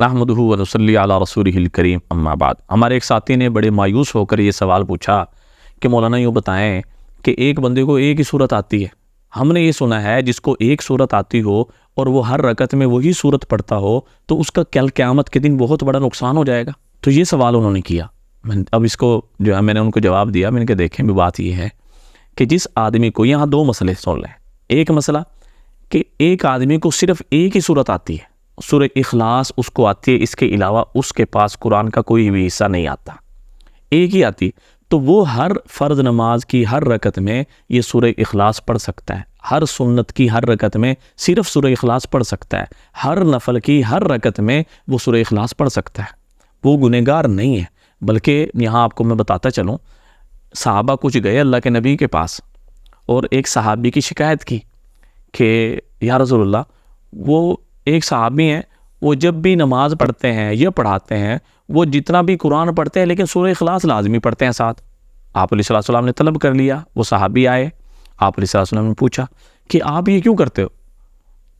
نحمدہ و نصلی علی رسولہ الکریم اما بعد۔ ہمارے ایک ساتھی نے بڑے مایوس ہو کر یہ سوال پوچھا کہ مولانا یوں بتائیں کہ ایک بندے کو ایک ہی صورت آتی ہے، ہم نے یہ سنا ہے جس کو ایک صورت آتی ہو اور وہ ہر رکعت میں وہی صورت پڑھتا ہو تو اس کا کل قیامت کے دن بہت بڑا نقصان ہو جائے گا۔ تو یہ سوال انہوں نے کیا، اب اس کو جو ہے میں نے ان کو جواب دیا، میں نے کہا دیکھیں بھی بات یہ ہے کہ جس آدمی کو، یہاں دو مسئلے سن لیں۔ ایک مسئلہ کہ ایک آدمی کو صرف ایک ہی صورت آتی ہے، سورہ اخلاص اس کو آتی ہے، اس کے علاوہ اس کے پاس قرآن کا کوئی بھی حصہ نہیں آتا، ایک ہی آتی، تو وہ ہر فرض نماز کی ہر رکعت میں یہ سورہ اخلاص پڑھ سکتا ہے، ہر سنت کی ہر رکعت میں صرف سورہ اخلاص پڑھ سکتا ہے، ہر نفل کی ہر رکعت میں وہ سورہ اخلاص پڑھ سکتا ہے، وہ گنہگار نہیں ہے۔ بلکہ یہاں آپ کو میں بتاتا چلوں، صحابہ کچھ گئے اللہ کے نبی کے پاس اور ایک صحابی کی شکایت کی کہ یا رسول اللہ، وہ ایک صحابی ہیں، وہ جب بھی نماز پڑھتے ہیں یا پڑھاتے ہیں وہ جتنا بھی قرآن پڑھتے ہیں لیکن سورہ اخلاص لازمی پڑھتے ہیں ساتھ۔ آپ علیہ السلام نے طلب کر لیا، وہ صحابی آئے، آپ علیہ السلام نے پوچھا کہ آپ یہ کیوں کرتے ہو؟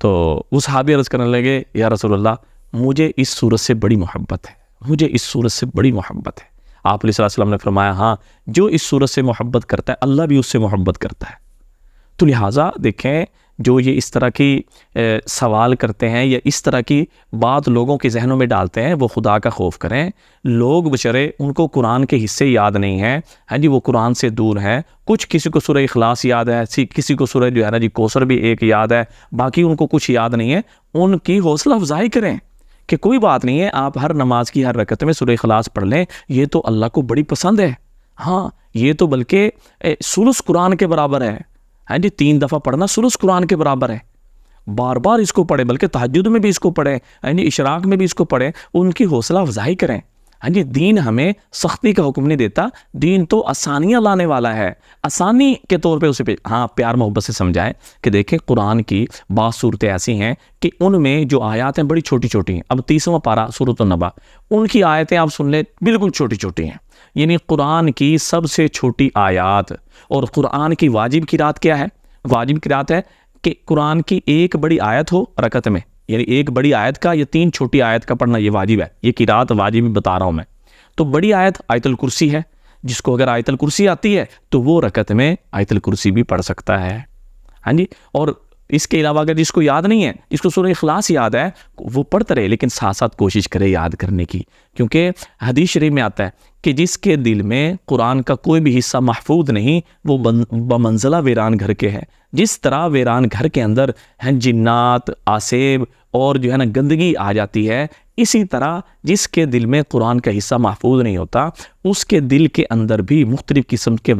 تو وہ صحابی عرض کرنے لگے یا رسول اللہ، مجھے اس صورت سے بڑی محبت ہے، مجھے اس صورت سے بڑی محبت ہے۔ آپ علیہ السلام نے فرمایا ہاں، جو اس صورت سے محبت کرتا ہے اللہ بھی اس سے محبت کرتا ہے۔ تو لہٰذا دیکھیں، جو یہ اس طرح کی سوال کرتے ہیں یا اس طرح کی بات لوگوں کے ذہنوں میں ڈالتے ہیں، وہ خدا کا خوف کریں۔ لوگ بچارے، ان کو قرآن کے حصے یاد نہیں ہیں، ہاں جی، وہ قرآن سے دور ہیں۔ کچھ کسی کو سورہ اخلاص یاد ہے، کسی کو سورہ جو ہے نا جی کوثر بھی ایک یاد ہے، باقی ان کو کچھ یاد نہیں ہے۔ ان کی حوصلہ افزائی کریں کہ کوئی بات نہیں ہے، آپ ہر نماز کی ہر رکعت میں سورہ اخلاص پڑھ لیں، یہ تو اللہ کو بڑی پسند ہے۔ ہاں، یہ تو بلکہ ثلث قرآن کے برابر ہے، ہاں جی، 3 دفعہ پڑھنا ثلث قرآن کے برابر ہے۔ بار بار اس کو پڑھیں، بلکہ تہجد میں بھی اس کو پڑھیں، ہاں جی، اشراق میں بھی اس کو پڑھیں، ان کی حوصلہ افزائی کریں۔ ہاں جی، دین ہمیں سختی کا حکم نہیں دیتا، دین تو آسانیاں لانے والا ہے، آسانی کے طور پہ اسے ہاں پیار محبت سے سمجھائیں کہ دیکھیں قرآن کی بعض صورتیں ایسی ہیں کہ ان میں جو آیات ہیں بڑی چھوٹی چھوٹی ہیں۔ اب 30واں پارہ سورۃ النبا، ان کی آیتیں آپ سن لیں، بالکل چھوٹی چھوٹی ہیں، یعنی قرآن کی سب سے چھوٹی آیات۔ اور قرآن کی واجب قرات کیا ہے؟ واجب قرات ہے کہ قرآن کی ایک بڑی آیت ہو رکعت میں، یعنی ایک بڑی آیت کا یا 3 چھوٹی آیت کا پڑھنا یہ واجب ہے، یہ قرات واجب بتا رہا ہوں میں۔ تو بڑی آیت آیت الکرسی ہے، جس کو اگر آیت الکرسی آتی ہے تو وہ رکعت میں آیت الکرسی بھی پڑھ سکتا ہے، ہاں جی۔ اور اس کے علاوہ اگر جس کو یاد نہیں ہے، جس کو سورہ اخلاص یاد ہے، وہ پڑھتا رہے، لیکن ساتھ ساتھ کوشش کرے یاد کرنے کی، کیونکہ حدیث شریف میں آتا ہے کہ جس کے دل میں قرآن کا کوئی بھی حصہ محفوظ نہیں، وہ بمنزلہ ویران گھر کے ہے۔ جس طرح ویران گھر کے اندر ہیں جنات، آسیب اور جو ہے نا گندگی آ جاتی ہے، اسی طرح جس کے دل میں قرآن کا حصہ محفوظ نہیں ہوتا، اس کے دل کے اندر بھی مختلف قسم کے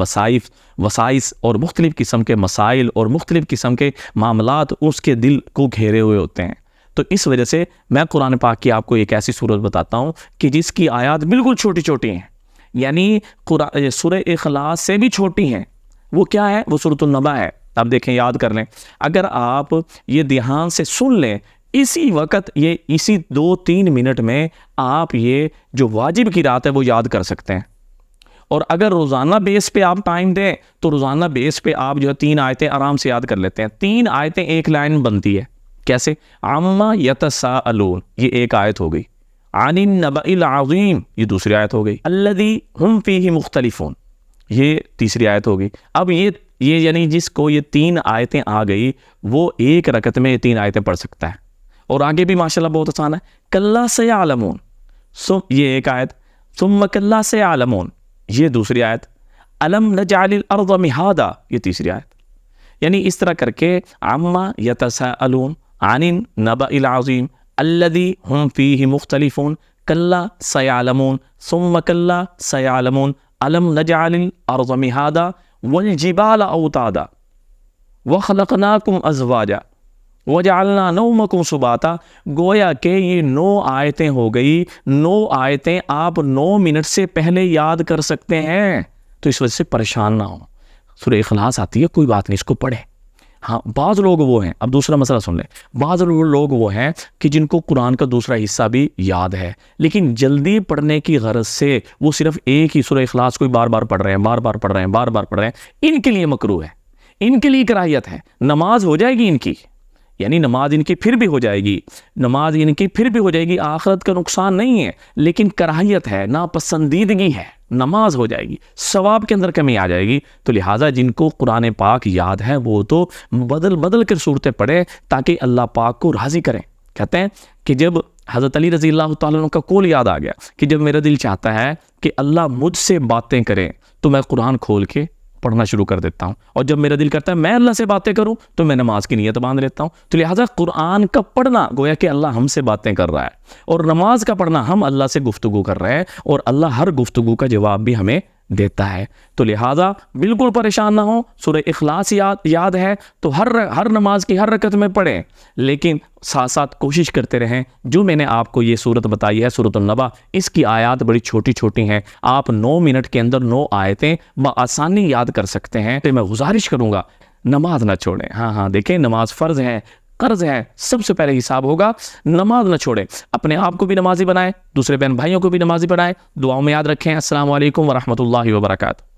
وسائس اور مختلف قسم کے مسائل اور مختلف قسم کے معاملات اس کے دل کو گھیرے ہوئے ہوتے ہیں۔ تو اس وجہ سے میں قرآن پاک کی آپ کو ایک ایسی صورت بتاتا ہوں کہ جس کی آیات بالکل چھوٹی چھوٹی ہیں، یعنی سورہ اخلاص سے بھی چھوٹی ہیں۔ وہ کیا ہے؟ وہ سورۃ النبا ہے۔ اب دیکھیں، یاد کر لیں، اگر آپ یہ دھیان سے سن لیں، اسی وقت یہ اسی 2-3 منٹ میں آپ یہ جو واجب قرات ہے وہ یاد کر سکتے ہیں۔ اور اگر روزانہ بیس پہ آپ ٹائم دیں تو روزانہ بیس پہ آپ جو ہے 3 آیتیں آرام سے یاد کر لیتے ہیں۔ 3 آیتیں ایک لائن بنتی ہے، کیسے؟ عما یتساءلون، یہ ایک آیت ہو گئی۔ عن النبأ العظیم، یہ دوسری آیت ہو گئی۔ الذی ہم فیہ مختلفون، یہ تیسری آیت ہو گئی۔ اب یہ یعنی جس کو یہ 3 آیتیں آ گئی، وہ ایک رکعت میں یہ 3 آیتیں پڑھ سکتا ہے۔ اور آگے بھی ماشاءاللہ بہت آسان ہے۔ کلا سیعلمون، یہ ایک آیت۔ ثم کلا سیعلمون، یہ دوسری آیت۔ الم نجعل الارض مہادا، یہ تیسری آیت۔ یعنی اس طرح کر کے عما یتساءلون، عن النبأ العظیم، الذی ہم فیہ مختلفون، کلا سیعلمون، ثم کلا سیعلمون، الم نجعل الارض مہادا والجبال اوتادا وخلقناکم ازواجا وجعلنا نومکم سباتا۔ گویا کہ یہ 9 آیتیں ہو گئی، 9 آیتیں آپ 9 منٹ سے پہلے یاد کر سکتے ہیں۔ تو اس وجہ سے پریشان نہ ہوں، سورہ اخلاص آتی ہے، کوئی بات نہیں، اس کو پڑھیں۔ ہاں، بعض لوگ وہ ہیں، اب دوسرا مسئلہ سن لیں، بعض لوگ وہ ہیں کہ جن کو قرآن کا دوسرا حصہ بھی یاد ہے، لیکن جلدی پڑھنے کی غرض سے وہ صرف ایک ہی سورہ اخلاص کو بار بار پڑھ رہے ہیں، بار بار پڑھ رہے ہیں، بار بار پڑھ رہے ہیں۔ ان کے لیے مکروہ ہے، ان کے لیے کراہیت ہے، نماز ہو جائے گی ان کی، یعنی نماز ان کی پھر بھی ہو جائے گی، نماز ان کی پھر بھی ہو جائے گی، آخرت کا نقصان نہیں ہے، لیکن کراہیت ہے، ناپسندیدگی ہے، نماز ہو جائے گی، ثواب کے اندر کمی آ جائے گی۔ تو لہٰذا جن کو قرآن پاک یاد ہے وہ تو بدل بدل کر صورتیں پڑھے تاکہ اللہ پاک کو راضی کریں۔ کہتے ہیں کہ جب حضرت علی رضی اللہ تعالیٰ عنہ کا قول یاد آ گیا کہ جب میرا دل چاہتا ہے کہ اللہ مجھ سے باتیں کرے تو میں قرآن کھول کے پڑھنا شروع کر دیتا ہوں، اور جب میرا دل کرتا ہے میں اللہ سے باتیں کروں تو میں نماز کی نیت باندھ لیتا ہوں۔ تو لہٰذا قرآن کا پڑھنا گویا کہ اللہ ہم سے باتیں کر رہا ہے، اور نماز کا پڑھنا ہم اللہ سے گفتگو کر رہے ہیں، اور اللہ ہر گفتگو کا جواب بھی ہمیں دیتا ہے۔ تو لہٰذا بالکل پریشان نہ ہو، سورہ اخلاص یاد ہے تو ہر نماز کی ہر رکعت میں پڑھیں، لیکن ساتھ ساتھ کوشش کرتے رہیں۔ جو میں نے آپ کو یہ صورت بتائی ہے سورۃ النبا، اس کی آیات بڑی چھوٹی چھوٹی ہیں، آپ 9 منٹ کے اندر 9 آیتیں بآسانی یاد کر سکتے ہیں۔ تو میں گزارش کروں گا نماز نہ چھوڑیں۔ ہاں دیکھیں، نماز فرض ہے، قرض ہے، سب سے پہلے حساب ہوگا، نماز نہ چھوڑیں، اپنے آپ کو بھی نمازی بنائیں، دوسرے بہن بھائیوں کو بھی نمازی بنائیں۔ دعاؤں میں یاد رکھیں۔ السلام علیکم ورحمۃ اللہ وبرکاتہ۔